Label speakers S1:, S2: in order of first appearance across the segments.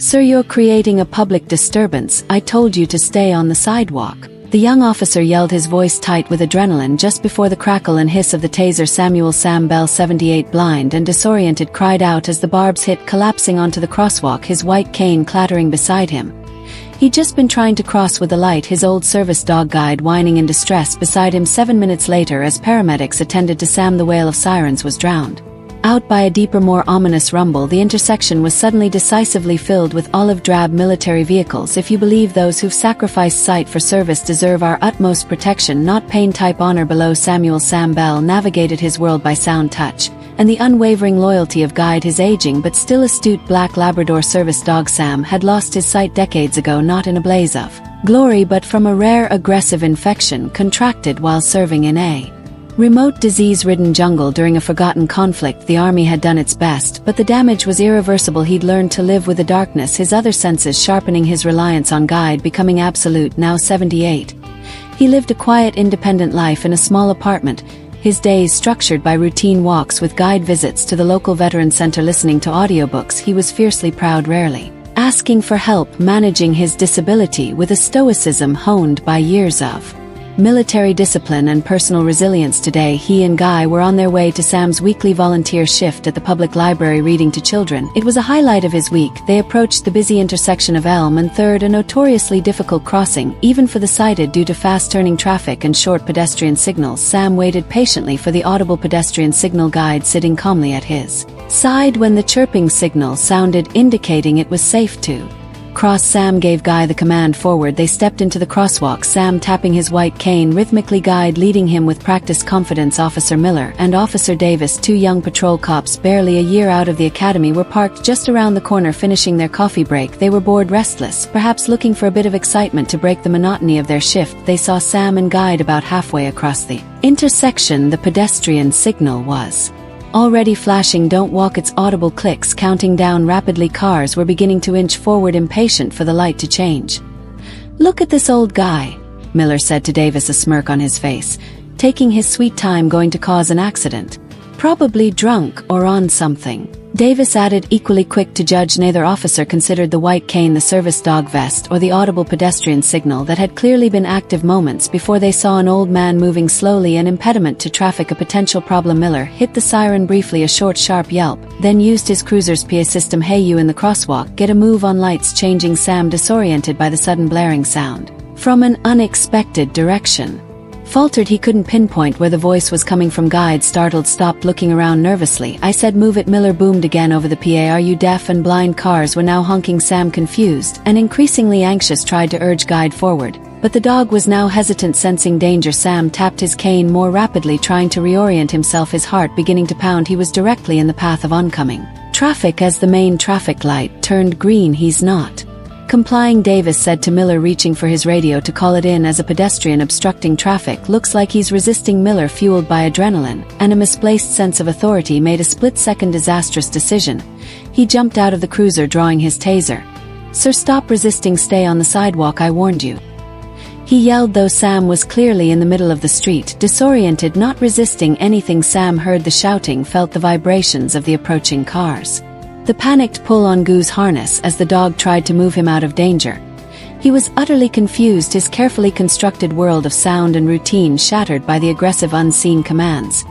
S1: "Sir, you're creating a public disturbance. I told you to stay on the sidewalk." The young officer yelled, his voice tight with adrenaline. Just before the crackle and hiss of the taser, Samuel Sam Bell, 78, blind and disoriented, cried out as the barbs hit, collapsing onto the crosswalk, his white cane clattering beside him. He'd just been trying to cross with a light, his old service dog Guide whining in distress beside him. 7 minutes later, as paramedics attended to Sam, the wail of sirens was drowned out by a deeper, more ominous rumble. The intersection was suddenly decisively filled with olive-drab military vehicles. "If you believe those who've sacrificed sight for service deserve our utmost protection, not pain, type honor below." Samuel Sam Bell navigated his world by sound, touch, and the unwavering loyalty of Guide, his aging but still astute black Labrador service dog. Sam had lost his sight decades ago, not in a blaze of glory but from a rare aggressive infection contracted while serving in a remote, disease-ridden jungle during a forgotten conflict. The army had done its best, but the damage was irreversible. He'd learned to live with the darkness, his other senses sharpening his reliance on Guide becoming absolute. Now 78, he lived a quiet, independent life in a small apartment, his days structured by routine walks with Guide, visits to the local veteran center, listening to audiobooks. He was fiercely proud, rarely asking for help, managing his disability with a stoicism honed by years of military discipline and personal resilience. Today, he and Guy were on their way to Sam's weekly volunteer shift at the public library, reading to children. It was a highlight of his week. They approached the busy intersection of Elm and 3rd, a notoriously difficult crossing, even for the sighted, due to fast-turning traffic and short pedestrian signals. Sam waited patiently for the audible pedestrian signal, Guide sitting calmly at his side when the chirping signal sounded, indicating it was safe to cross. Sam gave Guy the command forward. They stepped into the crosswalk, Sam tapping his white cane rhythmically, Guide leading him with practiced confidence. Officer Miller and Officer Davis, 2 young patrol cops barely a year out of the academy, were parked just around the corner finishing their coffee break. They were bored, restless, perhaps looking for a bit of excitement to break the monotony of their shift. They saw Sam and Guide about halfway across the intersection. The pedestrian signal was already flashing. "Don't walk." Its audible clicks counting down rapidly. Cars were beginning to inch forward, impatient for the light to change. "Look at this old guy," Miller said to Davis, a smirk on his face. "Taking his sweet time, going to cause an accident. Probably drunk or on something." Davis added, equally quick to judge. Neither officer considered the white cane, the service dog vest, or the audible pedestrian signal that had clearly been active moments before. They saw an old man moving slowly, an impediment to traffic, a potential problem. Miller hit the siren briefly, a short sharp yelp, then used his cruiser's PA system. "Hey, you in the crosswalk, get a move on." Lights changing. Sam, disoriented by the sudden blaring sound from an unexpected direction, faltered. He couldn't pinpoint where the voice was coming from. Guide, startled, stopped, looking around nervously. "I said move it," Miller boomed again over the PA. "Are you deaf and blind?" Cars were now honking. Sam, confused and increasingly anxious, tried to urge Guide forward, but the dog was now hesitant, sensing danger. Sam tapped his cane more rapidly, trying to reorient himself, his heart beginning to pound. He was directly in the path of oncoming traffic as the main traffic light turned green. "He's not complying," Davis said to Miller, reaching for his radio to call it in as a pedestrian obstructing traffic. "Looks like he's resisting." Miller, fueled by adrenaline and a misplaced sense of authority, made a split-second disastrous decision. He jumped out of the cruiser, drawing his taser. "Sir, stop resisting. Stay on the sidewalk. I warned you," he yelled, though Sam was clearly in the middle of the street, disoriented, not resisting anything. Sam heard the shouting, felt the vibrations of the approaching cars, the panicked pull on Goo's harness as the dog tried to move him out of danger. He was utterly confused, his carefully constructed world of sound and routine shattered by the aggressive unseen commands.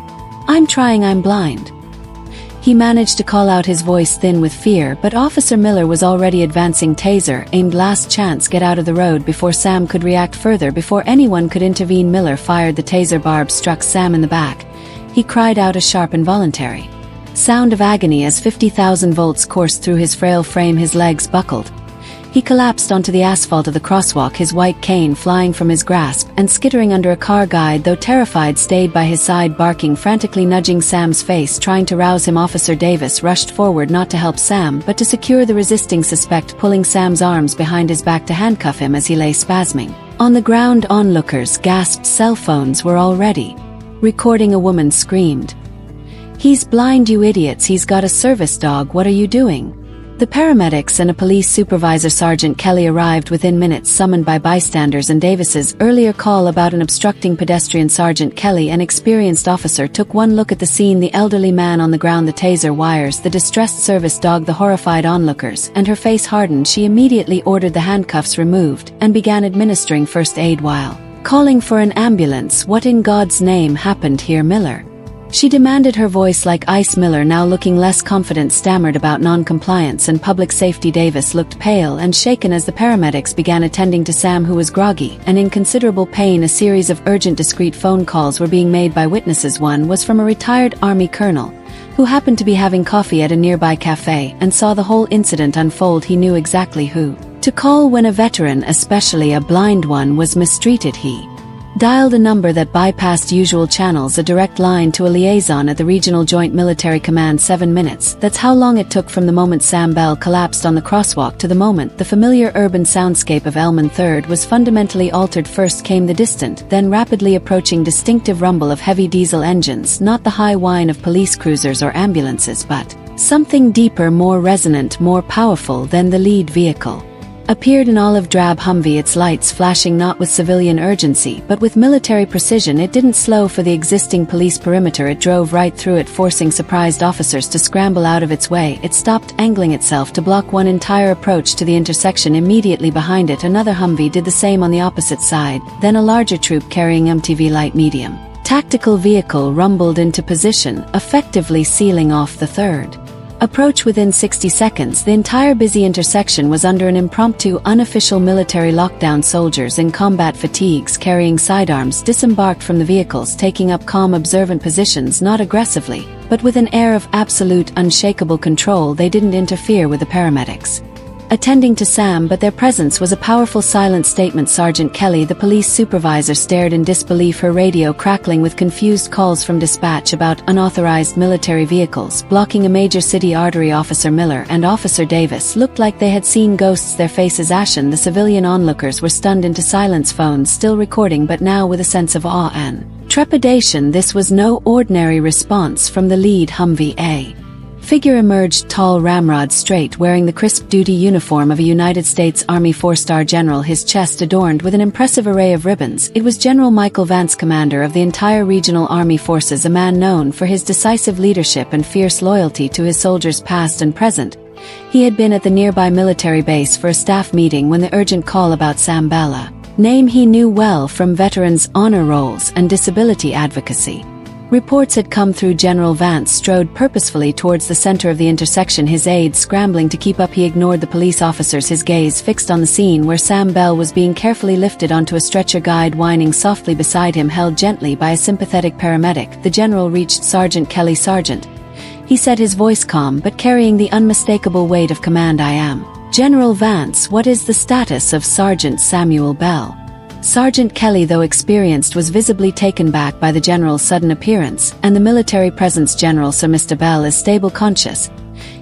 S1: "I'm trying, I'm blind." He managed to call out, his voice thin with fear, but Officer Miller was already advancing, taser aimed. "Last chance, get out of the road." Before Sam could react further, before anyone could intervene, Miller fired. The taser barb struck Sam in the back. He cried out, a sharp, involuntary sound of agony as 50,000 volts coursed through his frail frame. His legs buckled. He collapsed onto the asphalt of the crosswalk, his white cane flying from his grasp and skittering under a car. Guide, though terrified, stayed by his side, barking, frantically nudging Sam's face, trying to rouse him. Officer Davis rushed forward, not to help Sam, but to secure the resisting suspect, pulling Sam's arms behind his back to handcuff him as he lay spasming on the ground. Onlookers gasped. Cell phones were already recording. A woman screamed, "He's blind, you idiots. He's got a service dog. What are you doing?" The paramedics and a police supervisor, Sergeant Kelly, arrived within minutes, summoned by bystanders and Davis's earlier call about an obstructing pedestrian. Sergeant Kelly, an experienced officer, took one look at the scene: the elderly man on the ground, the taser wires, the distressed service dog, the horrified onlookers, and her face hardened. She immediately ordered the handcuffs removed and began administering first aid while calling for an ambulance. "What in God's name happened here, Miller?" she demanded, her voice like ice. Miller, now looking less confident, stammered about non-compliance and public safety. Davis looked pale and shaken as the paramedics began attending to Sam, who was groggy and in considerable pain. A series of urgent, discreet phone calls were being made by witnesses. One was from a retired Army colonel who happened to be having coffee at a nearby cafe and saw the whole incident unfold. He knew exactly who to call when a veteran, especially a blind one, was mistreated. He dialed a number that bypassed usual channels, a direct line to a liaison at the Regional Joint Military Command. 7 minutes, that's how long it took from the moment Sam Bell collapsed on the crosswalk to the moment the familiar urban soundscape of Elm 3rd was fundamentally altered. First came the distant, then rapidly approaching distinctive rumble of heavy diesel engines, not the high whine of police cruisers or ambulances, but something deeper, more resonant, more powerful than the lead vehicle. Appeared an olive-drab Humvee, its lights flashing not with civilian urgency but with military precision. It didn't slow for the existing police perimeter, it drove right through it, forcing surprised officers to scramble out of its way. It stopped, angling itself to block one entire approach to the intersection. Immediately behind it, another Humvee did the same on the opposite side. Then a larger troop carrying MTV light medium tactical vehicle rumbled into position, effectively sealing off the third approach. Within 60 seconds, the entire busy intersection was under an impromptu, unofficial military lockdown. Soldiers in combat fatigues carrying sidearms disembarked from the vehicles, taking up calm, observant positions, not aggressively, but with an air of absolute, unshakable control. They didn't interfere with the paramedics attending to Sam, but their presence was a powerful silent statement. Sergeant Kelly, the police supervisor, stared in disbelief, her radio crackling with confused calls from dispatch about unauthorized military vehicles blocking a major city artery. Officer Miller and Officer Davis looked like they had seen ghosts, their faces ashen. The civilian onlookers were stunned into silence, phones still recording, but now with a sense of awe and trepidation. This was no ordinary response from the lead Humvee. A figure emerged, tall, ramrod straight, wearing the crisp duty uniform of a United States Army 4-star general, his chest adorned with an impressive array of ribbons. It was General Michael Vance, commander of the entire regional army forces, a man known for his decisive leadership and fierce loyalty to his soldiers past and present. He had been at the nearby military base for a staff meeting when the urgent call about Sam Bell, a name he knew well from veterans' honor rolls and disability advocacy reports, had come through. General Vance strode purposefully towards the center of the intersection, his aides scrambling to keep up. He ignored the police officers, his gaze fixed on the scene where Sam Bell was being carefully lifted onto a stretcher, guide whining softly beside him, held gently by a sympathetic paramedic. The general reached Sergeant Kelly. "Sergeant," he said, his voice calm but carrying the unmistakable weight of command. "I am General Vance. What is the status of Sergeant Samuel Bell?" Sergeant Kelly, though experienced, was visibly taken back by the general's sudden appearance and the military presence. "General, Sir, Mr. Bell is stable, conscious.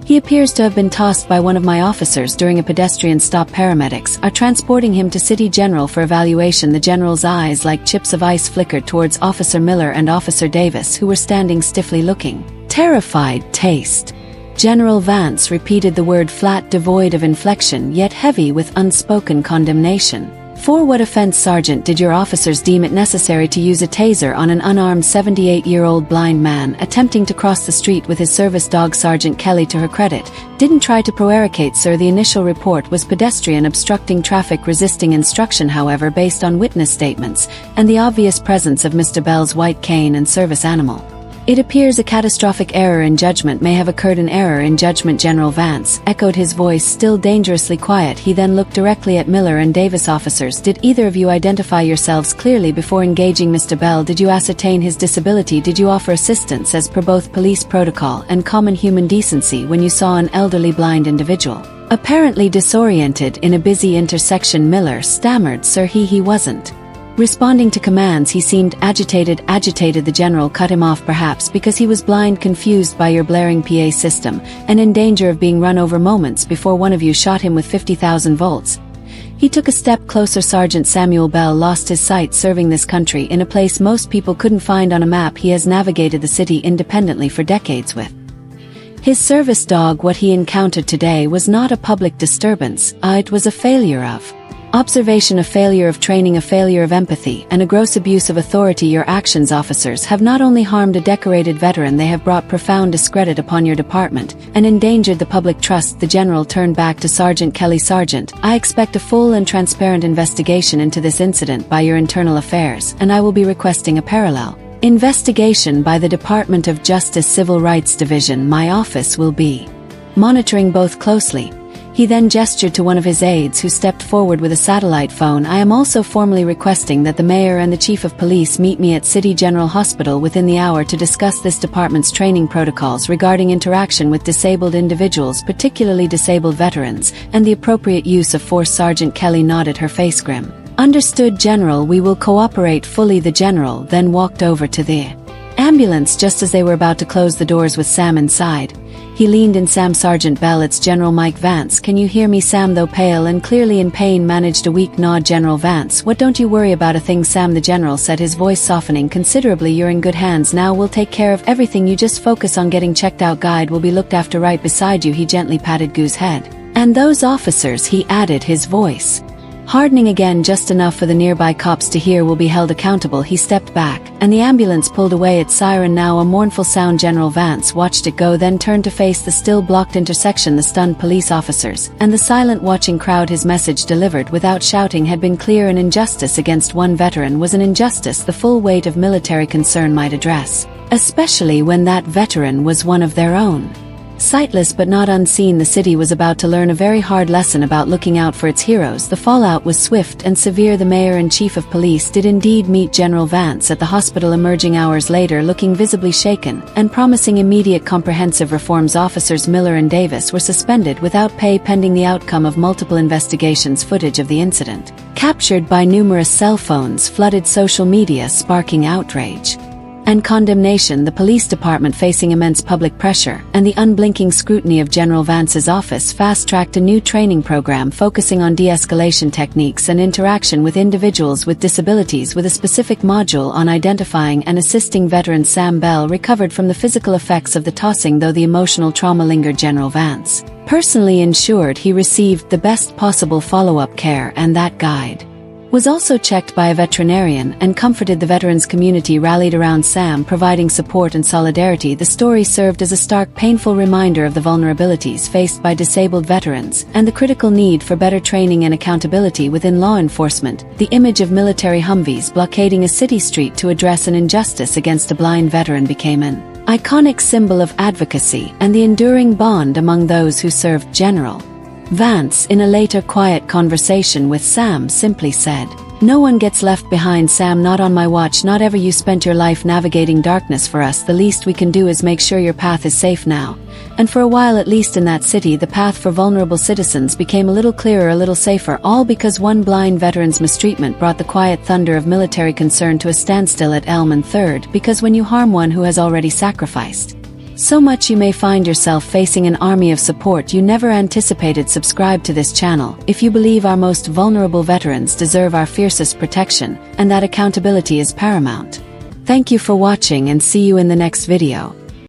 S1: He appears to have been tossed by one of my officers during a pedestrian stop. Paramedics are transporting him to City General for evaluation." The general's eyes like chips of ice flickered towards Officer Miller and Officer Davis, who were standing stiffly, looking terrified. "Taste." General Vance repeated the word, flat, devoid of inflection, yet heavy with unspoken condemnation. "For what offense, Sergeant, did your officers deem it necessary to use a taser on an unarmed 78-year-old blind man attempting to cross the street with his service dog?" Sergeant Kelly, to her credit, didn't try to prevaricate, "Sir. The initial report was pedestrian obstructing traffic resisting instruction. However, based on witness statements and the obvious presence of Mr. Bell's white cane and service animal, it appears a catastrophic error in judgment may have occurred." "An error in judgment?" General Vance echoed, his voice still dangerously quiet. He then looked directly at Miller and Davis. "Officers, did either of you identify yourselves clearly before engaging Mr. Bell? Did you ascertain his disability? Did you offer assistance as per both police protocol and common human decency when you saw an elderly blind individual apparently disoriented in a busy intersection?" Miller stammered, "Sir, he wasn't responding to commands. He seemed agitated." The general cut him off, "Perhaps because he was blind, confused by your blaring PA system, and in danger of being run over moments before one of you shot him with 50,000 volts. He took a step closer. Sergeant Samuel Bell lost his sight serving this country in a place most people couldn't find on a map. He has navigated the city independently for decades with His service dog. What he encountered today was not a public disturbance, it was a failure of observation, a failure of training, a failure of empathy, and a gross abuse of authority. Your actions, officers, have not only harmed a decorated veteran, they have brought profound discredit upon your department and endangered the public trust. The general turned back to Sergeant Kelly. Sergeant, I expect a full and transparent investigation into this incident by your internal affairs, and I will be requesting a parallel investigation by the Department of Justice Civil Rights Division. My office will be monitoring both closely. He then gestured to one of his aides, who stepped forward with a satellite phone. I am also formally requesting that the mayor and the chief of police meet me at City General Hospital within the hour to discuss this department's training protocols regarding interaction with disabled individuals, particularly disabled veterans, and the appropriate use of force. Sergeant Kelly nodded, her face grim. Understood, General, we will cooperate fully. The general then walked over to the ambulance just as they were about to close the doors with Sam inside. He leaned in. Sam, Sergeant Bell, it's General Mike Vance. Can you hear me? Sam, though pale and clearly in pain, managed a weak nod. General Vance, what, don't you worry about a thing, Sam, the general said, his voice softening considerably. You're in good hands now. We'll take care of everything. You just focus on getting checked out. Guide will be looked after right beside you. He gently patted Goo's head. And those officers, he added, his voice hardening again just enough for the nearby cops to hear, will be held accountable. He stepped back, and the ambulance pulled away, its siren now a mournful sound. General Vance watched it go, then turned to face the still blocked intersection, the stunned police officers, and the silent watching crowd. His message, delivered without shouting, had been clear. An injustice against one veteran was an injustice the full weight of military concern might address, especially when that veteran was one of their own. Sightless but not unseen, the city was about to learn a very hard lesson about looking out for its heroes. The fallout was swift and severe. The mayor and chief of police did indeed meet General Vance at the hospital, emerging hours later looking visibly shaken and promising immediate comprehensive reforms. Officers Miller and Davis were suspended without pay pending the outcome of multiple investigations. Footage of the incident, captured by numerous cell phones, flooded social media, sparking outrage and condemnation. The police department, facing immense public pressure and the unblinking scrutiny of General Vance's office, fast-tracked a new training program focusing on de-escalation techniques and interaction with individuals with disabilities, with a specific module on identifying and assisting veterans. Sam Bell recovered from the physical effects of the tossing, though the emotional trauma lingered. General Vance personally ensured he received the best possible follow-up care, and that guide was also checked by a veterinarian and comforted. The veterans community rallied around Sam, providing support and solidarity. The story served as a stark, painful reminder of the vulnerabilities faced by disabled veterans and the critical need for better training and accountability within law enforcement. The image of military Humvees blockading a city street to address an injustice against a blind veteran became an iconic symbol of advocacy and the enduring bond among those who served. General Vance, in a later quiet conversation with Sam, simply said, "No one gets left behind, Sam, not on my watch, not ever. You spent your life navigating darkness for us. The least we can do is make sure your path is safe now." And for a while, at least in that city, the path for vulnerable citizens became a little clearer, a little safer, all because one blind veteran's mistreatment brought the quiet thunder of military concern to a standstill at Elm and 3rd, because when you harm one who has already sacrificed so much, you may find yourself facing an army of support you never anticipated. Subscribe to this channel if you believe our most vulnerable veterans deserve our fiercest protection and that accountability is paramount. Thank you for watching, and see you in the next video.